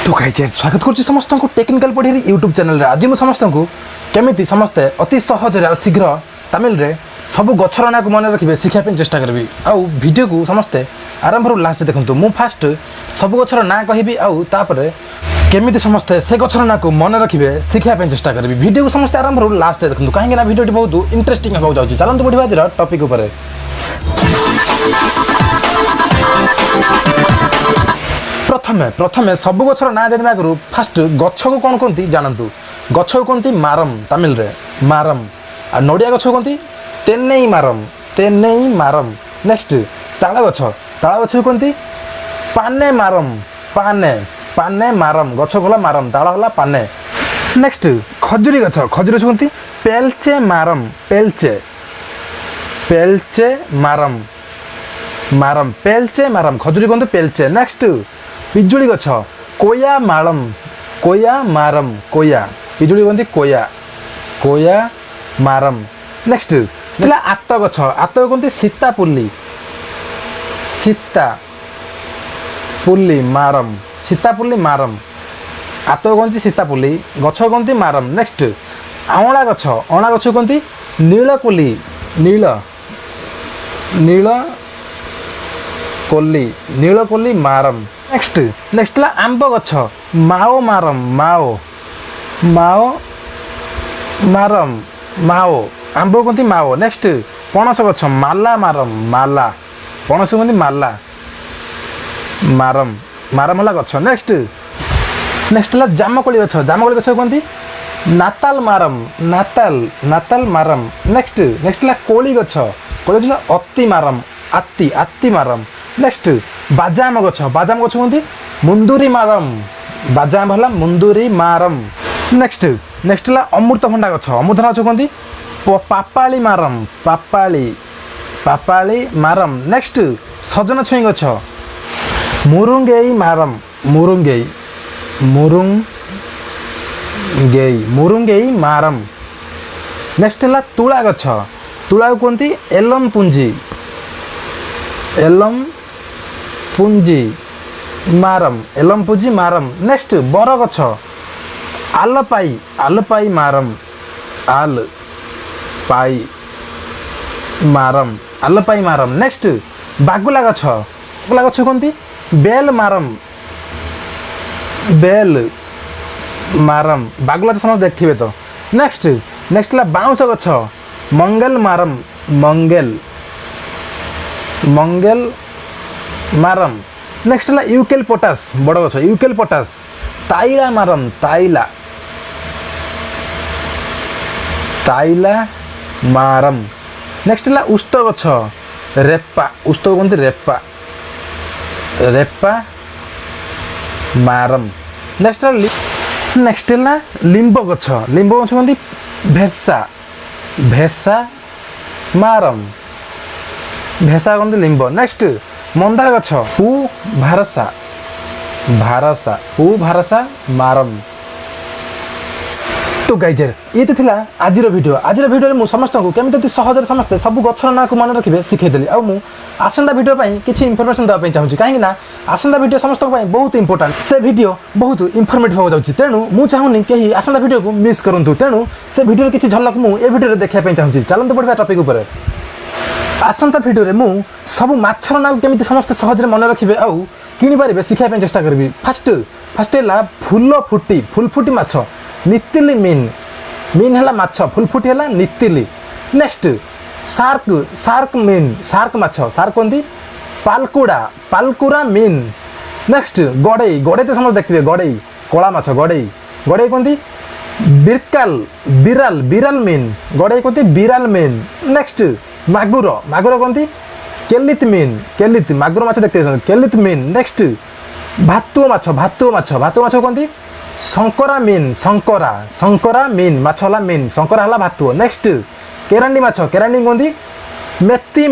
तो कहीं स्वागत कर समस्त को टेक्निकल पढ़ी यूट्यूब चैनल रे आज मुझे समस्त को केमी समस्ते अति सहज और शीघ्र तमिल रे सब गछर ना को मन रखिए शिखापी चेष्टा करी आउ वीडियो को समस्ते आरंभ लास्ट देखूँ मु फास्ट सब गछर ना कहि आउे केमी समस्ते से गछर ना को मन रखिए शिखापी चेष्टा करी वीडियो को समस्त आरंभ लास्ट देखूँ कहीं वीडियो बहुत इंटरेस्टिंग होगा जाऊँगी चलते बढ़िया आज टॉपिक उपर प्रथमे प्रथमे सब गछर ना जाना आगु फास्ट गछ को कौन कहती जानतु गछ को कहती मारम तमिल रे मारम आ नड़िया गछ कहती तेन्नई मारम नेक्स्ट ताल गछ को कहती पाने मारम पाने मारम गछ होला मारम ताल होला पाने नेक्स्ट खजुरी गछ कहती पेलचे मारम पेलचे मारम पेलचे मारम खजुरी कहते पेलचे नेक्स्ट पिजुड़ी गछ कोया मारम कोया पिजुड़ी कहती कोया मारम नेक्स्ट आत गछ आत कहते सीतापुली मारम आत कहती सीतापुली गछ कहती मारम नेक्स्ट अँला गछ कहती नीलकोली मारम नेक्स्ट आंब गछ माओ आंब कहती माओ नेक्स्ट पणस गछ माला पणस कहती मारम है गछ नेक्स्ट जामकोली गछ कहती नाताल मारम नेक्स्ट कोली गछ अति मारम नेक्स्ट बाजाम गछ कहती मुंदुरी मारम नेक्स्ट अमृतभंडा गछ कहती पापाली मारम नेक्स्ट सजन छुई गछ मुरुंगेई मारम नेक्स्ट तुला गछ तुला कहती एलम पुंजी मारम नेक्स्ट बर गछ आलपाई मारम नेक्स्ट बागुला गछ कहती बेल मारम बागुला तो समझ देखिए तो नेक्स्ट बाउंस गछ मंगल मारम नेक्स्ट यूकेल पोटास बड़ गछ यूकेल पोटास ताइला मारम नेक्स्ट उस्त गछ रेपा कहते रेपा मारम नेक्स्ट लिंब गछ कहती भेसा मारम कहते लिंब नेक्स्ट मंदार गछ पू भारसा मारम तो गाइजर ये तो थिला आजिर वीडियो मु समस्त को केमिति सहज समस्ते सब गछर ना को मन रखिए शिखेदेली आ मु आसंदा वीडियो पई किछि इनफॉरमेशन देबा पई चाहूची काहे ना आसंदा वीडियो समस्त पई बहुत इंपोर्टेंट से वीडियो बहुत इनफॉर्मेटिव हो जाउची तेनु मु चाहुनी केही आसंदा वीडियो को मिस करंतु तेनु से वीडियो किछि झलक मु ए वीडियो रे देखिया पई चाहूची चलंतु बढ़िया टॉपिक ऊपर आसंता वीडियो रे मु सब माछर ना केमिति समस्त सहज रे मन रखिबे आ किनि पारिबे शिखा पई चेष्टा करबी फर्स्ट ला फुलफुटी माछ नितिली मीन है माछ फुलफुटी है नितिली नेक्स्ट सार्क माछ कहती पालकुरा मीन नेक्स्ट गड़ई तो समझ देखिए गड़ई कला माछ गड़ई कहती बिराल मीन गड़ई कहती बिराल मीन नेक्स्ट मागुर कहती केलित मागुर माछ देखते केलित मीन नेक्स्ट भातुओ माछ कहती शंकरा मीन माछ होला मीन शंकरा होला भातुओ नेक्स्ट केरांडी माछ कहती मेथी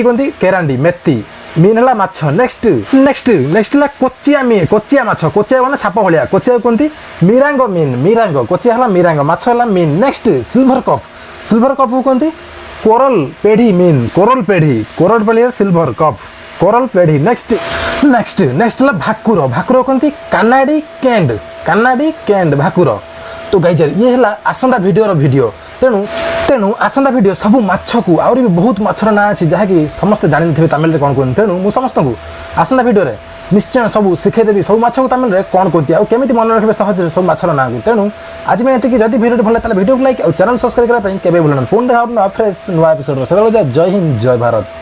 कहती केरांडी मीन होला माछ नेक्स्ट कोचिया माछ माने साप भलिया कोचिया कहती मिरांग कोचिया होला मिरांग माछ होला मीन नेक्स्ट सिल्वर कप कहती कोरल पेढ़ी मीन कोरल पेढ़ी सिल्वर कप कोरल पेढ़ी नेक्स्ट नेक्स्ट है भाकुर भाकुर कहते कानाडी कैंड भाकुर। तो गाइज ये है आसंता वीडियो तेणु तेणु आसंता वीडियो सब माछ को आहरी भी बहुत माछर ना अच्छी जहाँकि समस्ते जानी थे तमिल में कौन कहते तेणु मुझे समस्त को आसंता वीडियो निश्चय सब शिखेदेवी सब माछ को तमिल में कौन कहती आउ केमी मन रखिए सहज सब माछर ना को। तेणु आज मैं ये जब वीडियो भल लगे वीडियो को लाइक और चैनल सब्सक्राइब करने के भूल पुणी देखा फ्रेश नुआ एपिसोड जय हिंद जय भारत।